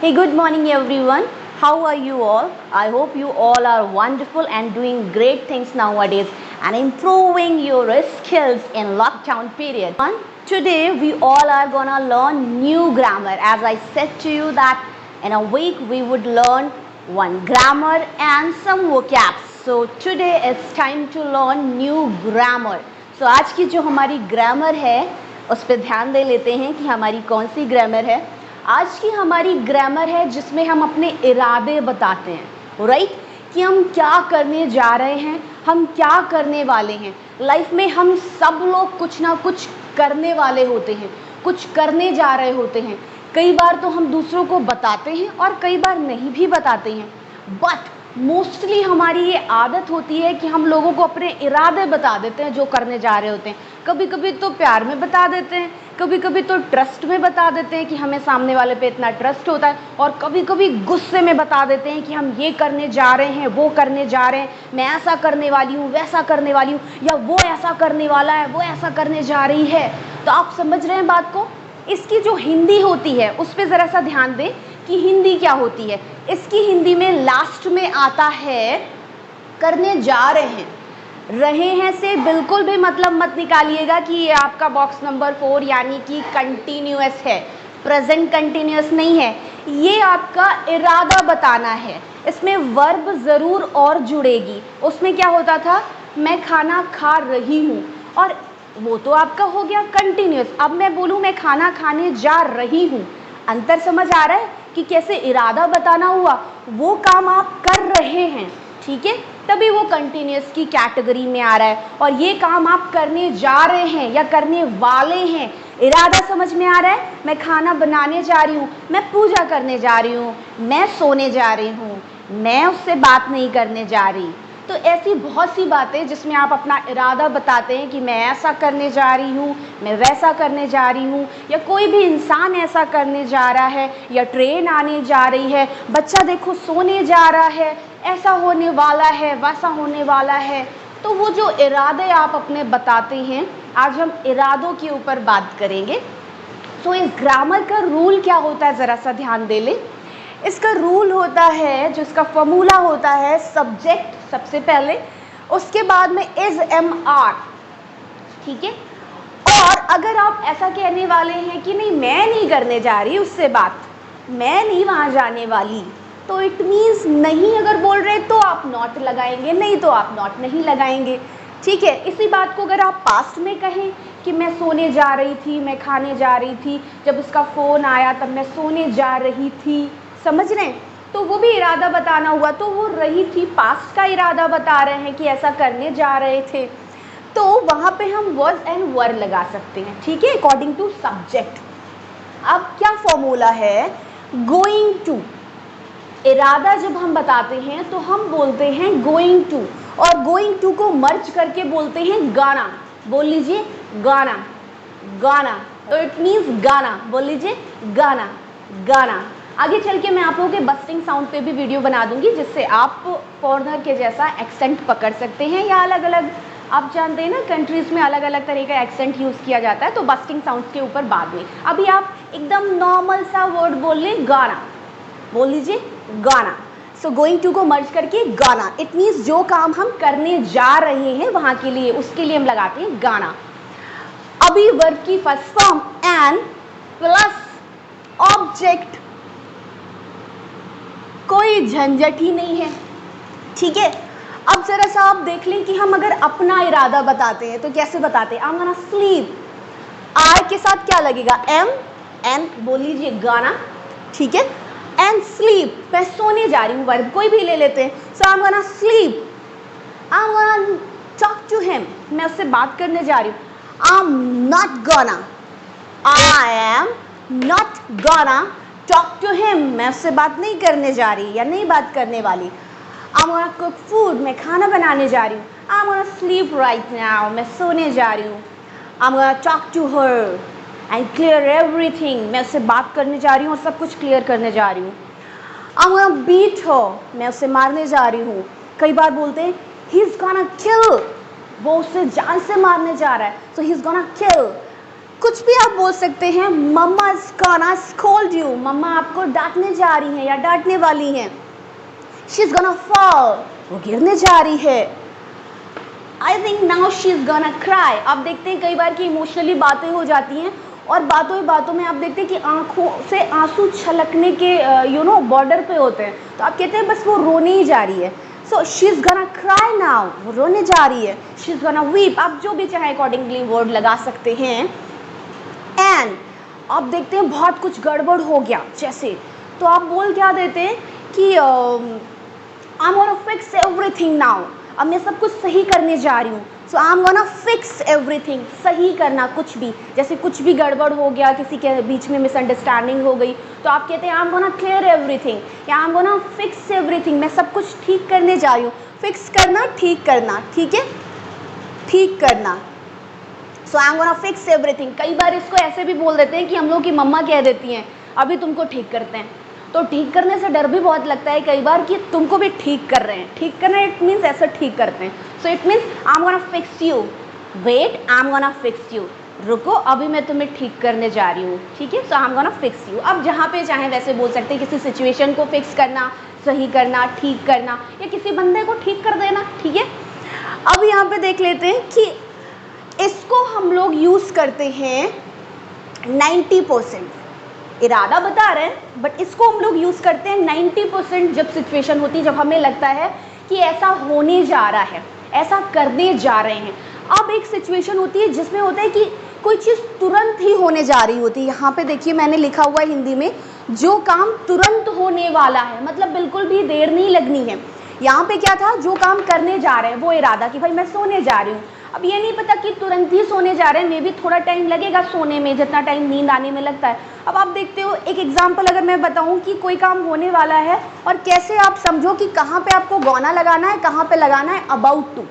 Hey, good morning everyone. How are you all? I hope you all are wonderful and doing great things nowadays and improving your skills in lockdown period. Today we all are gonna learn new grammar. As I said to you that in a week we would learn one grammar and some vocabs. So today it's time to learn new grammar. So आज की जो हमारी grammar है उस पर ध्यान दे लेते हैं कि हमारी कौन सी ग्रामर है। आज की हमारी ग्रामर है जिसमें हम अपने इरादे बताते हैं, राइट, कि हम क्या करने जा रहे हैं, हम क्या करने वाले हैं। लाइफ में हम सब लोग कुछ ना कुछ करने वाले होते हैं, कुछ करने जा रहे होते हैं। कई बार तो हम दूसरों को बताते हैं और कई बार नहीं भी बताते हैं, बट मोस्टली हमारी ये आदत होती है कि हम लोगों को अपने इरादे बता देते हैं जो करने जा रहे होते हैं। कभी कभी तो प्यार में बता देते हैं, कभी कभी तो ट्रस्ट में बता देते हैं कि हमें सामने वाले पे इतना ट्रस्ट होता है, और कभी कभी गुस्से में बता देते हैं कि हम ये करने जा रहे हैं, वो करने जा रहे हैं, मैं ऐसा करने वाली हूँ, वैसा करने वाली हूँ, या वो ऐसा करने वाला है, वो ऐसा करने जा रही है। तो आप समझ रहे हैं बात को। इसकी जो हिंदी होती है उस पर ज़रा सा ध्यान दें कि हिंदी क्या होती है। इसकी हिंदी में लास्ट में आता है करने जा रहे हैं से बिल्कुल भी मतलब मत निकालिएगा कि ये आपका बॉक्स नंबर 4 यानी कि कंटिन्यूअस है, प्रेजेंट कंटिन्यूअस नहीं है। ये आपका इरादा बताना है। इसमें वर्ब ज़रूर और जुड़ेगी। उसमें क्या होता था, मैं खाना खा रही हूँ, और वो तो आपका हो गया कंटिन्यूअस। अब मैं बोलूँ मैं खाना खाने जा रही हूँ, अंतर समझ आ रहा है कि कैसे इरादा बताना हुआ। वो काम आप कर रहे हैं, ठीक है, तभी वो कंटिन्यूअस की कैटेगरी में आ रहा है। और ये काम आप करने जा रहे हैं या करने वाले हैं, इरादा समझ में आ रहा है। मैं खाना बनाने जा रही हूँ, मैं पूजा करने जा रही हूँ, मैं सोने जा रही हूँ, मैं उससे बात नहीं करने जा रही। तो ऐसी बहुत सी बातें जिसमें आप अपना इरादा बताते हैं कि मैं ऐसा करने जा रही हूँ, मैं वैसा करने जा रही हूँ, या कोई भी इंसान ऐसा करने जा रहा है, या ट्रेन आने जा रही है, बच्चा देखो सोने जा रहा है, ऐसा होने वाला है, वैसा होने वाला है। तो वो जो इरादे आप अपने बताते हैं, आज हम इरादों के ऊपर बात करेंगे। तो इस ग्रामर का रूल क्या होता है ज़रा सा ध्यान दे लें। इसका रूल होता है, जो इसका फॉर्मूला होता है, सब्जेक्ट सबसे पहले, उसके बाद में इज एम आर, ठीक है। और अगर आप ऐसा कहने वाले हैं कि नहीं मैं नहीं करने जा रही उससे बात, मैं नहीं वहाँ जाने वाली, तो इट मीन्स नहीं अगर बोल रहे तो आप नॉट लगाएंगे, नहीं तो आप नॉट नहीं लगाएंगे, ठीक है। इसी बात को अगर आप पास्ट में कहें कि मैं सोने जा रही थी, मैं खाने जा रही थी, जब उसका फ़ोन आया तब मैं सोने जा रही थी, समझ रहे हैं, तो वो भी इरादा बताना हुआ। तो वो रही थी, पास्ट का इरादा बता रहे हैं कि ऐसा करने जा रहे थे, तो वहाँ पे हम वर्स एंड वर लगा सकते हैं, ठीक है, अकॉर्डिंग टू सब्जेक्ट। अब क्या फॉर्मूला है, गोइंग टू। इरादा जब हम बताते हैं तो हम बोलते हैं गोइंग टू, और गोइंग टू को मर्ज करके बोलते हैं गाना। बोल लीजिए गाना, गाना, तो इट मीन्स गाना, बोल लीजिए गाना, गाना। आगे चल के मैं आप लोगों के बस्टिंग साउंड पे भी वीडियो बना दूंगी, जिससे आप फॉरेनर के जैसा एक्सेंट पकड़ सकते हैं, या अलग अलग, आप जानते हैं ना कंट्रीज़ में अलग अलग तरह का एक्सेंट यूज़ किया जाता है, तो बस्टिंग साउंड के ऊपर बाद में। अभी आप एकदम नॉर्मल सा वर्ड बोल लें, गाना, बोल लीजिए गाना। सो गोइंग टू को मर्ज करके गाना, इट मीन्स जो काम हम करने जा रहे हैं वहाँ के लिए, उसके लिए हम लगाते हैं गाना। अभी वर्ब की first form and plus object, कोई झंझट ही नहीं है, ठीक है। अब जरा सा आप देख लें कि हम अगर अपना इरादा बताते हैं तो कैसे बताते हैं। I am gonna sleep, R के साथ क्या लगेगा, एम, एन, बोल लीजिए गाना, ठीक है, एंड स्लीप, मैं सोने जा रही हूँ, वर्ब कोई भी ले लेते हैं। So I am gonna sleep, I am gonna talk to him, मैं उससे बात करने जा रही हूँ। I am not gonna, I am not gonna talk to him, मैं उससे बात नहीं करने जा रही या नहीं बात करने वाली। I am gonna cook food, मैं खाना बनाने जा रही हूँ। I am gonna sleep right now, मैं सोने जा रही हूँ। I am gonna talk to her and clear everything, मैं उससे बात करने जा रही हूँ और सब कुछ क्लियर करने जा रही हूँ। I am gonna beat her, मैं उससे मारने जा रही हूँ। कई बार बोलते हैं ही इज़ गोना किल, वो उससे जान से मारने जा रहा है, सो ही इज़ गोना किल। कुछ भी आप बोल सकते हैं। मम्मा इज गोना स्कोल्ड यू, मम्मा आपको डांटने जा रही हैं या डांटने वाली हैं। शी इज गोना फॉल, वो गिरने जा रही है। I think now she is gonna cry. आप देखते हैं कई बार कि इमोशनली बातें हो जाती हैं और बातों ही बातों में आप देखते हैं कि आंखों से आंसू छलकने के बॉर्डर पे होते हैं, तो आप कहते हैं बस वो रोने ही जा रही है। So she is gonna cry now, वो रोने जा रही है। शी इज गोना वीप, आप जो भी चाहे अकॉर्डिंगली वर्ड लगा सकते हैं। एंड आप देखते हैं बहुत कुछ गड़बड़ हो गया जैसे, तो आप बोल क्या देते हैं कि I am gonna fix everything now, अब मैं सब कुछ सही करने जा रही हूँ। So I am gonna fix everything, सही करना कुछ भी, जैसे कुछ भी गड़बड़ हो गया, किसी के बीच में मिसअंडरस्टैंडिंग हो गई, तो आप कहते हैं I am gonna clear everything या I am gonna fix everything, मैं सब कुछ ठीक करने जा रही हूँ। फिक्स करना, ठीक करना, ठीक है, ठीक करना। So I am gonna fix everything. कई बार इसको ऐसे भी बोल देते हैं कि हम लोग की मम्मा कह देती हैं अभी तुमको ठीक करते हैं, तो ठीक करने से डर भी बहुत लगता है कई बार कि तुमको भी ठीक कर रहे हैं। ठीक करना इट मीन्स ऐसा ठीक करते हैं। So it means I am gonna fix you, wait I am gonna fix you, रुको अभी मैं तुम्हें ठीक करने जा रही हूँ, ठीक है। So I am gonna fix you. अब जहाँ पे चाहे वैसे बोल सकते हैं, किसी सिचुएशन को फिक्स करना, सही करना, ठीक करना, या किसी बंदे को ठीक कर देना, ठीक है। अब यहाँ पे देख लेते हैं कि इसको हम लोग यूज़ करते हैं 90%, इरादा बता रहे हैं बट इसको हम लोग यूज़ करते हैं 90% जब सिचुएशन होती है, जब हमें लगता है कि ऐसा होने जा रहा है, ऐसा करने जा रहे हैं। अब एक सिचुएशन होती है जिसमें होता है कि कोई चीज़ तुरंत ही होने जा रही होती है। यहाँ पे देखिए मैंने लिखा हुआ है हिंदी में, जो काम तुरंत होने वाला है, मतलब बिल्कुल भी देर नहीं लगनी है। यहाँ पे क्या था, जो काम करने जा रहे हैं वो इरादा कि भाई मैं सोने जा रही हूँ। अब ये नहीं पता कि तुरंत ही सोने जा रहे हैं, मे भी थोड़ा टाइम लगेगा सोने में, जितना टाइम नींद आने में लगता है। अब आप देखते हो, एक एग्जांपल अगर मैं बताऊं कि कोई काम होने वाला है और कैसे आप समझो कि कहाँ पे आपको गौना लगाना है, कहाँ पे लगाना है अबाउट टू,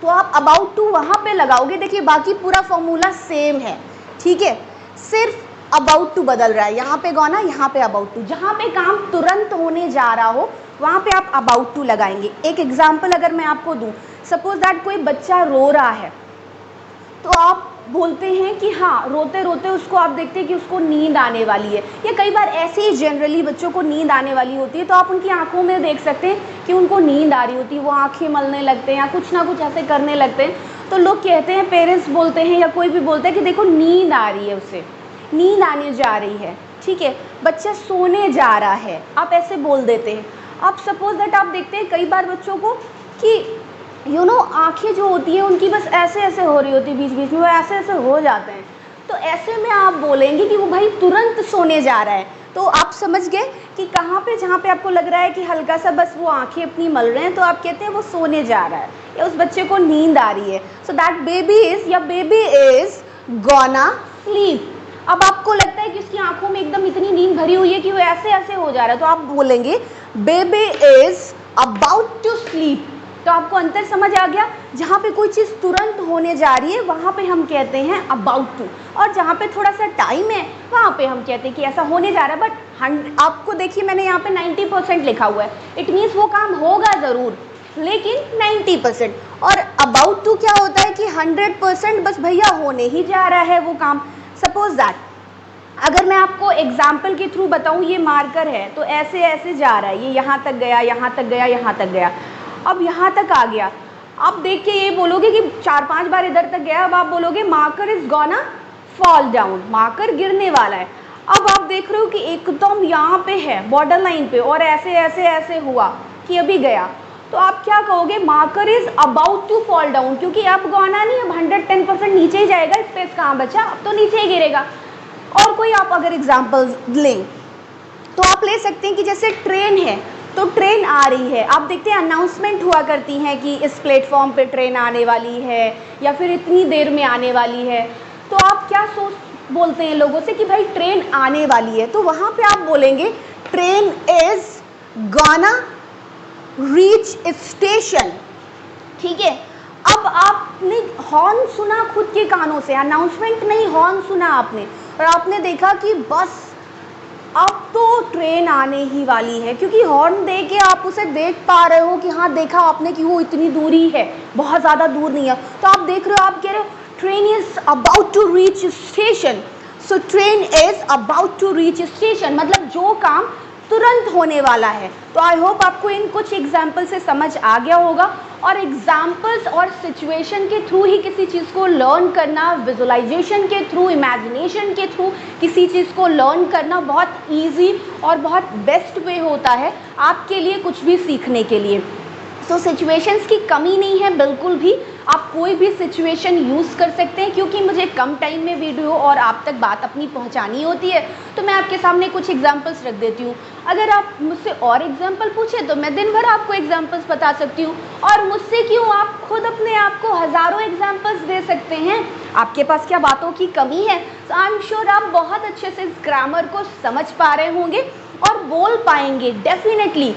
तो आप अबाउट टू वहाँ पे लगाओगे। देखिए बाकी पूरा फॉर्मूला सेम है, ठीक है, सिर्फ अबाउट टू बदल रहा है, यहाँ पे गौना, यहाँ पे अबाउट टू। जहाँ पे काम तुरंत होने जा रहा हो वहाँ पे आप अबाउट टू लगाएंगे। एक एग्जाम्पल अगर मैं आपको दूँ, सपोज दैट कोई बच्चा रो रहा है, तो आप बोलते हैं कि हाँ, रोते रोते उसको आप देखते हैं कि उसको नींद आने वाली है, या कई बार ऐसे ही जनरली बच्चों को नींद आने वाली होती है, तो आप उनकी आंखों में देख सकते हैं कि उनको नींद आ रही होती है, वो आंखें मलने लगते हैं या कुछ ना कुछ ऐसे करने लगते हैं। तो लोग कहते हैं, पेरेंट्स बोलते हैं या कोई भी बोलता है कि देखो नींद आ रही है, उसे नींद आने जा रही है, ठीक है, बच्चा सोने जा रहा है, आप ऐसे बोल देते हैं। आप सपोज दैट आप देखते हैं कई बार बच्चों को कि आंखें जो होती है उनकी बस ऐसे ऐसे हो रही होती है, बीच बीच में वो ऐसे ऐसे हो जाते हैं, तो ऐसे में आप बोलेंगे कि वो भाई तुरंत सोने जा रहा है। तो आप समझ गए कि कहाँ पे, जहाँ पे आपको लग रहा है कि हल्का सा बस वो आंखें अपनी मल रहे हैं, तो आप कहते हैं वो सोने जा रहा है या उस बच्चे को नींद आ रही है। सो दैट बेबी इज, या बेबी इज गोना स्लीप। अब आपको लगता है कि उसकी आंखों में एकदम इतनी नींद भरी हुई है कि वो ऐसे ऐसे हो जा रहा है, तो आप बोलेंगे baby is about to sleep. तो आपको अंतर समझ आ गया, जहाँ पे कोई चीज़ तुरंत होने जा रही है वहाँ पे हम कहते हैं अबाउट टू, और जहाँ पे थोड़ा सा टाइम है वहाँ पे हम कहते हैं कि ऐसा होने जा रहा है। बट आपको देखिए मैंने यहाँ पे 90% लिखा हुआ है, इट मीन्स वो काम होगा ज़रूर लेकिन 90%। और अबाउट टू क्या होता है कि 100% बस भैया होने ही जा रहा है वो काम। सपोज दैट अगर मैं आपको एग्जाम्पल के थ्रू बताऊँ, ये मार्कर है तो ऐसे ऐसे जा रहा है, ये यहाँ तक गया, यहाँ तक गया, यहाँ तक गया, अब यहाँ तक आ गया। अब देख के ये बोलोगे कि 4-5 बार इधर तक गया, अब आप बोलोगे marker is gonna fall down, marker गिरने वाला है। अब आप देख रहे हो कि एकदम यहाँ पे है बॉर्डर लाइन पे और ऐसे ऐसे ऐसे हुआ कि अभी गया, तो आप क्या कहोगे, marker is about to fall down, क्योंकि अब गौना नहीं, अब 110% नीचे ही जाएगा, स्पेस कहाँ बचा, अब तो नीचे ही गिरेगा। और कोई आप अगर एग्जाम्पल लें तो आप ले सकते हैं कि जैसे ट्रेन है, तो ट्रेन आ रही है, आप देखते हैं अनाउंसमेंट हुआ करती हैं कि इस प्लेटफॉर्म पे ट्रेन आने वाली है या फिर इतनी देर में आने वाली है, तो आप क्या बोलते हैं लोगों से कि भाई ट्रेन आने वाली है, तो वहाँ पे आप बोलेंगे train is gonna reach station, ठीक है। अब आपने हॉर्न सुना खुद के कानों से, अनाउंसमेंट नहीं, हॉर्न सुना आपने, और आपने देखा कि बस अब तो ट्रेन आने ही वाली है, क्योंकि हॉर्न दे के आप उसे देख पा रहे हो कि हाँ देखा आपने कि वो इतनी दूरी है, बहुत ज़्यादा दूर नहीं है, तो आप देख रहे हो, आप कह रहे हो train is about to reach station. So train is about to reach station, मतलब जो काम तुरंत होने वाला है। तो आई होप आपको इन कुछ एग्जाम्पल से समझ आ गया होगा, और एग्जाम्पल्स और सिचुएशन के थ्रू ही किसी चीज़ को लर्न करना, विजुअलाइजेशन के थ्रू, इमेजिनेशन के थ्रू किसी चीज़ को लर्न करना बहुत ईजी और बहुत बेस्ट वे होता है आपके लिए कुछ भी सीखने के लिए। तो सिचुएशंस की कमी नहीं है बिल्कुल भी, आप कोई भी सिचुएशन यूज़ कर सकते हैं, क्योंकि मुझे कम टाइम में वीडियो और आप तक बात अपनी पहुंचानी होती है, तो मैं आपके सामने कुछ एग्जांपल्स रख देती हूँ। अगर आप मुझसे और एग्जांपल पूछे तो मैं दिन भर आपको एग्जांपल्स बता सकती हूँ, और मुझसे क्यों, आप खुद अपने आप को हज़ारों एग्जांपल्स दे सकते हैं। आपके पास क्या बातों की कमी है? तो आई एम श्योर आप बहुत अच्छे से इस ग्रामर को समझ पा रहे होंगे और बोल पाएंगे डेफिनेटली।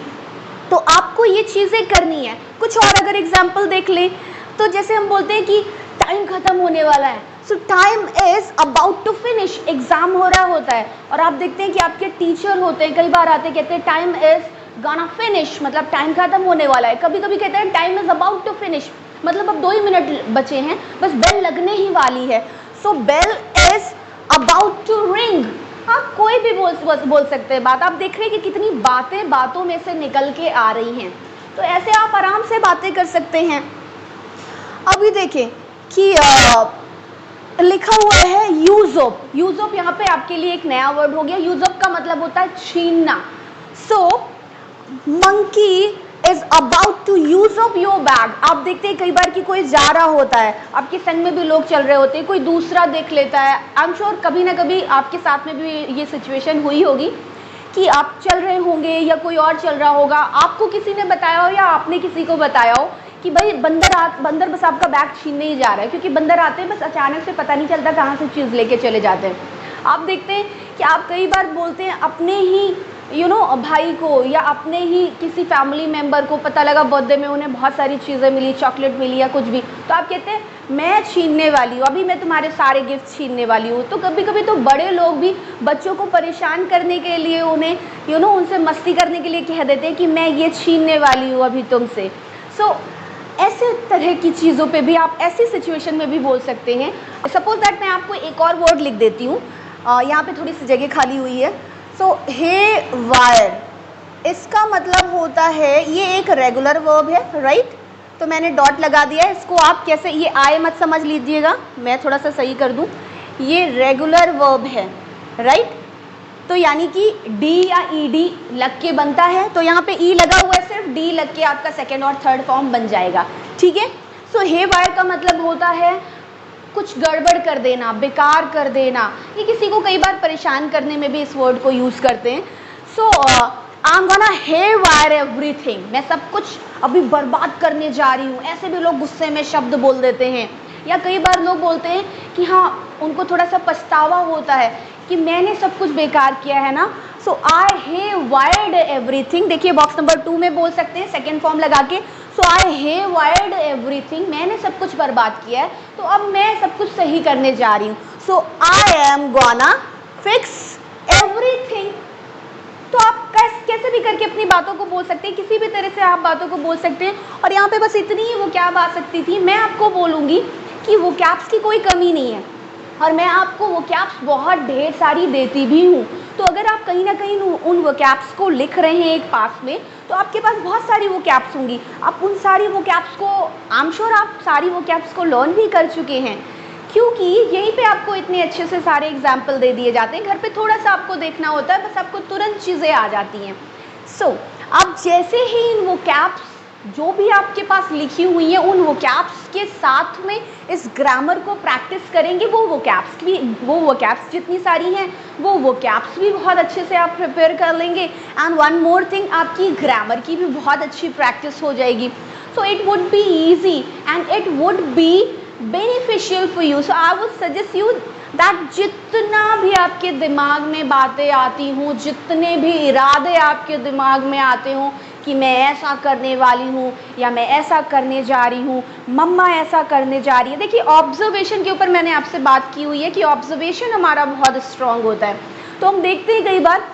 तो आपको ये चीज़ें करनी है। कुछ और अगर एग्जाम्पल देख लें तो जैसे हम बोलते हैं कि टाइम ख़त्म होने वाला है, so time is about to finish, exam हो रहा होता है और आप देखते हैं कि आपके टीचर होते हैं, कई बार आते कहते हैं टाइम इज़ गोना फिनिश, मतलब टाइम ख़त्म होने वाला है। कभी कभी कहते हैं time is about to finish, मतलब अब 2 ही मिनट बचे हैं, बस बेल लगने ही वाली है। So bell is about to ring. आप कोई भी बोल सकते हैं बात। आप देख रहे हैं कि कितनी बातें बातों में से निकल के आ रही हैं, तो ऐसे आप आराम से बातें कर सकते हैं। अभी देखें कि लिखा हुआ है यूज़अप। यूज़अप यहाँ पे आपके लिए एक नया वर्ड हो गया। यूज़अप का मतलब होता है छीनना। So monkey is about to use up your bag. आप देखते हैं कई बार कि कोई जा रहा होता है, आपके संग में भी लोग चल रहे होते हैं, कोई दूसरा देख लेता है। आई एम श्योर कभी ना कभी आपके साथ में भी ये सिचुएशन हुई होगी कि आप चल रहे होंगे या कोई और चल रहा होगा, आपको किसी ने बताया हो या आपने किसी को बताया हो कि भाई बंदर बस आपका बैग छीनने ही जा रहा है, क्योंकि बंदर आते हैं बस अचानक से, पता नहीं चलता कहाँ से चीज़ लेके चले जाते हैं। आप देखते हैं कि आप कई बार बोलते हैं अपने ही भाई को या अपने ही किसी फैमिली मेम्बर को, पता लगा बर्थडे में उन्हें बहुत सारी चीज़ें मिली, चॉकलेट मिली या कुछ भी, तो आप कहते हैं मैं छीनने वाली हूँ, अभी मैं तुम्हारे सारे गिफ्ट छीनने वाली हूँ। तो कभी कभी तो बड़े लोग भी बच्चों को परेशान करने के लिए उन्हें उनसे मस्ती करने के लिए कह देते हैं कि मैं ये छीनने वाली हूँ अभी तुमसे। सो ऐसे तरह की चीज़ों पे भी आप ऐसी सिचुएशन में भी बोल सकते हैं। सपोज दैट मैं आपको एक और वर्ड लिख देती हूँ, यहाँ पे थोड़ी सी जगह खाली हुई है। सो हे वायर, इसका मतलब होता है, ये एक रेगुलर वर्ब है, राइट? तो मैंने डॉट लगा दिया है। इसको आप कैसे, ये आए मत समझ लीजिएगा, मैं थोड़ा सा सही कर दूँ, ये रेगुलर वर्ब है, राइट? तो यानी कि डी या ई डी लग के बनता है, तो यहाँ पे ई लगा हुआ है, सिर्फ डी लग के आपका सेकेंड और थर्ड फॉर्म बन जाएगा, ठीक है? सो हे वायर का मतलब होता है कुछ गड़बड़ कर देना, बेकार कर देना। ये किसी को कई बार परेशान करने में भी इस वर्ड को यूज़ करते हैं। So I am gonna haywire everything, मैं सब कुछ अभी बर्बाद करने जा रही हूँ। ऐसे भी लोग गुस्से में शब्द बोल देते हैं, या कई बार लोग बोलते हैं कि हाँ, उनको थोड़ा सा पछतावा होता है कि मैंने सब कुछ बेकार किया है ना। सो आई हे वायर्ड एवरीथिंग, देखिए बॉक्स नंबर 2 में बोल सकते हैं सेकेंड फॉर्म लगा के। सो आई हे वायर्ड एवरीथिंग, मैंने सब कुछ बर्बाद किया है, तो अब मैं सब कुछ सही करने जा रही हूँ। So I am gonna fix everything. तो आप कैसे भी करके अपनी बातों को बोल सकते हैं, किसी भी तरह से आप बातों को बोल सकते हैं। और यहाँ पे बस इतनी ही वो क्या आ सकती थी, मैं आपको बोलूँगी कि वो कैप्स की कोई कमी नहीं है, और मैं आपको वो कैप्स बहुत ढेर सारी देती भी हूँ। तो अगर आप कहीं ना कहीं उन वो कैप्स को लिख रहे हैं एक पास में, तो आपके पास बहुत सारी वो कैप्स होंगी। आप उन सारी वो कैप्स को, आई एम श्योर आप सारी वो कैप्स को लर्न भी कर चुके हैं, क्योंकि यहीं पे आपको इतने अच्छे से सारे एग्जाम्पल दे दिए जाते हैं। घर पे थोड़ा सा आपको देखना होता है, बस आपको तुरंत चीज़ें आ जाती हैं। सो आप जैसे ही इन वो कैप्स जो भी आपके पास लिखी हुई हैं, उन वो कैप्स के साथ में इस ग्रामर को प्रैक्टिस करेंगे, वो कैप्स जितनी सारी हैं वो कैप्स भी बहुत अच्छे से आप प्रिपेयर कर लेंगे। एंड वन मोर थिंग, आपकी ग्रामर की भी बहुत अच्छी प्रैक्टिस हो जाएगी। So it would be easy and it would be beneficial for you. So I would suggest you that जितना भी आपके दिमाग में बातें आती हों, जितने भी इरादे आपके दिमाग में आते हों कि मैं ऐसा करने वाली हूँ या मैं ऐसा करने जा रही हूँ, मम्मा ऐसा करने जा रही है। देखिए ऑब्जर्वेशन के ऊपर मैंने आपसे बात की हुई है कि ऑब्जर्वेशन हमारा बहुत स्ट्रांग होता है। तो हम देखते हैं कई बार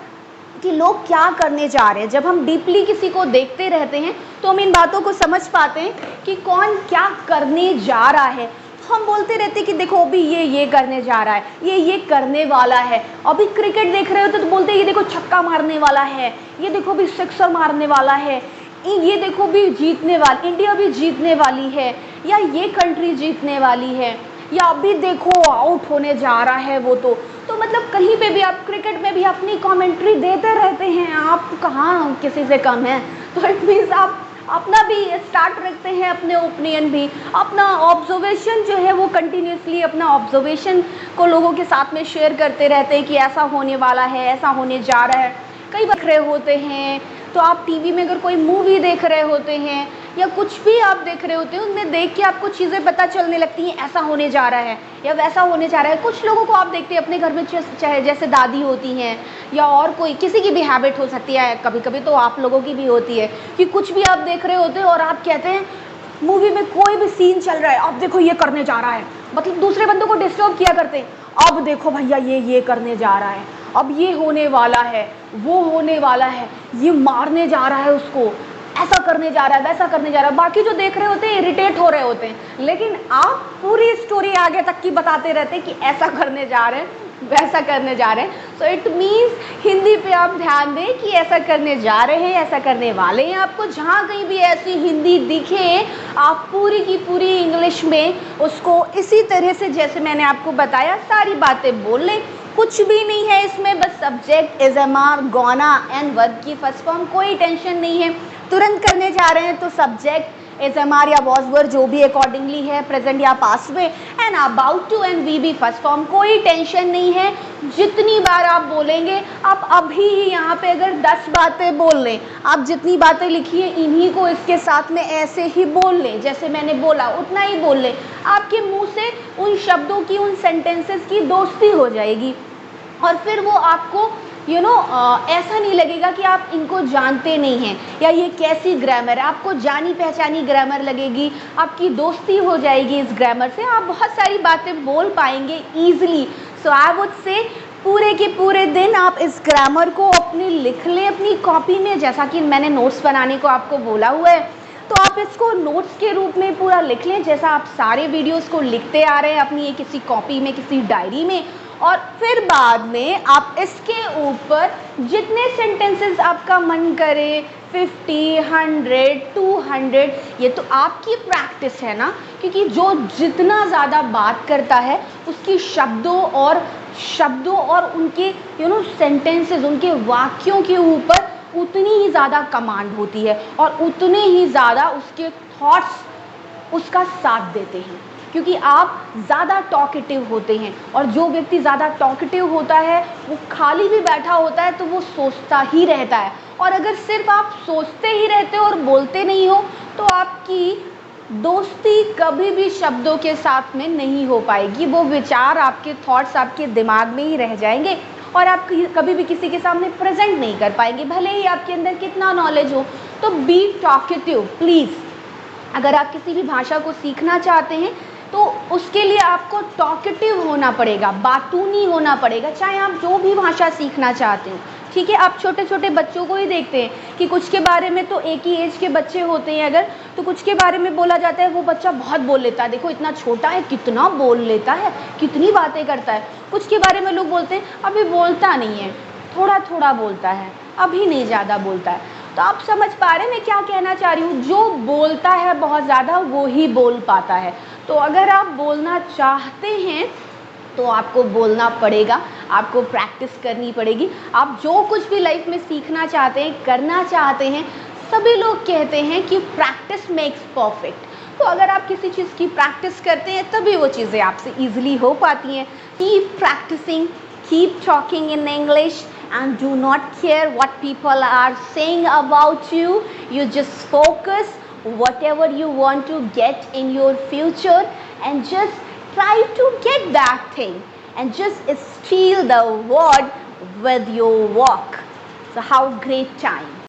कि लोग क्या करने जा रहे हैं। जब हम डीपली किसी को देखते रहते हैं तो हम इन बातों को समझ पाते हैं कि कौन क्या करने जा रहा है। हम बोलते रहते कि देखो अभी ये करने जा रहा है, ये करने वाला है। अभी क्रिकेट देख रहे होते तो बोलते हैं ये देखो छक्का मारने वाला है, ये देखो अभी सिक्सर मारने वाला है, ये देखो भी जीतने वाली, इंडिया भी जीतने वाली है, या ये कंट्री जीतने वाली है, या अभी देखो आउट होने जा रहा है वो। तो मतलब कहीं पे भी आप क्रिकेट में भी अपनी कमेंट्री देते रहते हैं, आप कहाँ किसी से कम हैं। तो इट मीन्स आप अपना भी स्टार्ट रखते हैं, अपने ओपिनियन भी, अपना ऑब्जर्वेशन जो है वो कंटिन्यूसली अपना ऑब्जर्वेशन को लोगों के साथ में शेयर करते रहते हैं कि ऐसा होने वाला है, ऐसा होने जा रहा है। कई बार देख रहे होते हैं तो आप टीवी में अगर कोई मूवी देख रहे होते हैं या कुछ भी आप देख रहे होते हैं, उनमें देख के आपको चीज़ें पता चलने लगती हैं, ऐसा होने जा रहा है या वैसा होने जा रहा है। कुछ लोगों को आप देखते हैं अपने घर में, चाहे जैसे दादी होती हैं या और कोई किसी की भी हैबिट हो सकती है, कभी कभी तो आप लोगों की भी होती है कि कुछ भी आप देख रहे होते हैं और आप कहते हैं मूवी में कोई भी सीन चल रहा है, अब देखो ये करने जा रहा है, मतलब दूसरे बंदों को डिस्टर्ब किया करते हैं, अब देखो भैया ये करने जा रहा है, अब ये होने वाला है, वो होने वाला है, ये मारने जा रहा है उसको, ऐसा करने जा रहा है, वैसा करने जा रहा है। बाकी जो देख रहे होते हैं इरिटेट हो रहे होते हैं, लेकिन आप पूरी स्टोरी आगे तक की बताते रहते हैं कि ऐसा करने जा रहे हैं, वैसा करने जा रहे हैं। सो इट मीन्स हिंदी पे आप ध्यान दें कि ऐसा करने जा रहे हैं, ऐसा करने वाले हैं। आपको जहाँ कहीं भी ऐसी हिंदी दिखे, आप पूरी की पूरी इंग्लिश में उसको इसी तरह से जैसे मैंने आपको बताया सारी बातें बोल लें। कुछ भी नहीं है इसमें, बस सब्जेक्ट, एजएमआर, गौना एंड वर्ब की फर्स्ट फॉर्म, कोई टेंशन नहीं है। तुरंत करने जा रहे हैं तो सब्जेक्ट, एजएमआर या वॉज वर्ब जो भी अकॉर्डिंगली है, प्रेजेंट या पास्ट में, and about to and V भी फर्स्ट फॉर्म, कोई टेंशन नहीं है। जितनी बार आप बोलेंगे, आप अभी ही यहाँ पे अगर 10 बातें बोल लें, आप जितनी बातें लिखी हैं इन्हीं को इसके साथ में ऐसे ही बोल लें, जैसे मैंने बोला उतना ही बोल लें। आपके मुंह से उन शब्दों की, उन सेंटेंसेस की दोस्ती हो जाएगी और फिर वो आपको ऐसा नहीं लगेगा कि आप इनको जानते नहीं हैं या ये कैसी ग्रामर है। आपको जानी पहचानी ग्रामर लगेगी, आपकी दोस्ती हो जाएगी इस ग्रामर से, आप बहुत सारी बातें बोल पाएंगे easily. So I would say पूरे के पूरे दिन आप इस ग्रामर को अपनी लिख लें अपनी कॉपी में, जैसा कि मैंने नोट्स बनाने को आपको बोला हुआ है, तो आप इसको नोट्स के रूप में पूरा लिख लें, जैसा आप सारे वीडियोस को लिखते आ रहे हैं अपनी किसी कॉपी में, किसी डायरी में। और फिर बाद में आप इसके ऊपर जितने सेंटेंसेस आपका मन करे, 50, 100, 200, ये तो आपकी प्रैक्टिस है ना, क्योंकि जो जितना ज़्यादा बात करता है उसकी शब्दों और उनके सेंटेंसेस, उनके वाक्यों के ऊपर उतनी ही ज़्यादा कमांड होती है और उतने ही ज़्यादा उसके थॉट्स उसका साथ देते हैं, क्योंकि आप ज़्यादा टॉकेटिव होते हैं। और जो व्यक्ति ज़्यादा टॉकेटिव होता है वो खाली भी बैठा होता है तो वो सोचता ही रहता है, और अगर सिर्फ आप सोचते ही रहते हो और बोलते नहीं हो तो आपकी दोस्ती कभी भी शब्दों के साथ में नहीं हो पाएगी। वो विचार, आपके थॉट्स आपके दिमाग में ही रह जाएंगे और आप कभी भी किसी के सामने प्रेजेंट नहीं कर पाएंगे, भले ही आपके अंदर कितना नॉलेज हो। तो बी टॉकेटिव प्लीज़। अगर आप किसी भी भाषा को सीखना चाहते हैं तो उसके लिए आपको टॉकेटिव होना पड़ेगा, बातूनी होना पड़ेगा, चाहे आप जो भी भाषा सीखना चाहते हो। ठीक है, आप छोटे छोटे बच्चों को ही देखते हैं कि कुछ के बारे में तो एक ही एज के बच्चे होते हैं अगर, तो कुछ के बारे में बोला जाता है वो बच्चा बहुत बोल लेता है, देखो इतना छोटा है कितना बोल लेता है, कितनी बातें करता है। कुछ के बारे में लोग बोलते हैं अभी बोलता नहीं है, थोड़ा थोड़ा बोलता है, अभी नहीं ज़्यादा बोलता है। तो आप समझ पा रहे हैं मैं क्या कहना चाह रही हूँ, जो बोलता है बहुत ज़्यादा वो ही बोल पाता है। तो अगर आप बोलना चाहते हैं तो आपको बोलना पड़ेगा, आपको प्रैक्टिस करनी पड़ेगी। आप जो कुछ भी लाइफ में सीखना चाहते हैं, करना चाहते हैं, सभी लोग कहते हैं कि प्रैक्टिस मेक्स परफेक्ट। तो अगर आप किसी चीज़ की प्रैक्टिस करते हैं तभी वो चीज़ें आपसे ईजिली हो पाती हैं। Keep practising, keep talking in English and do not care what people are saying about you. You just focus whatever you want to get in your future and just try to get that thing and just steal the word with your walk. So how great time.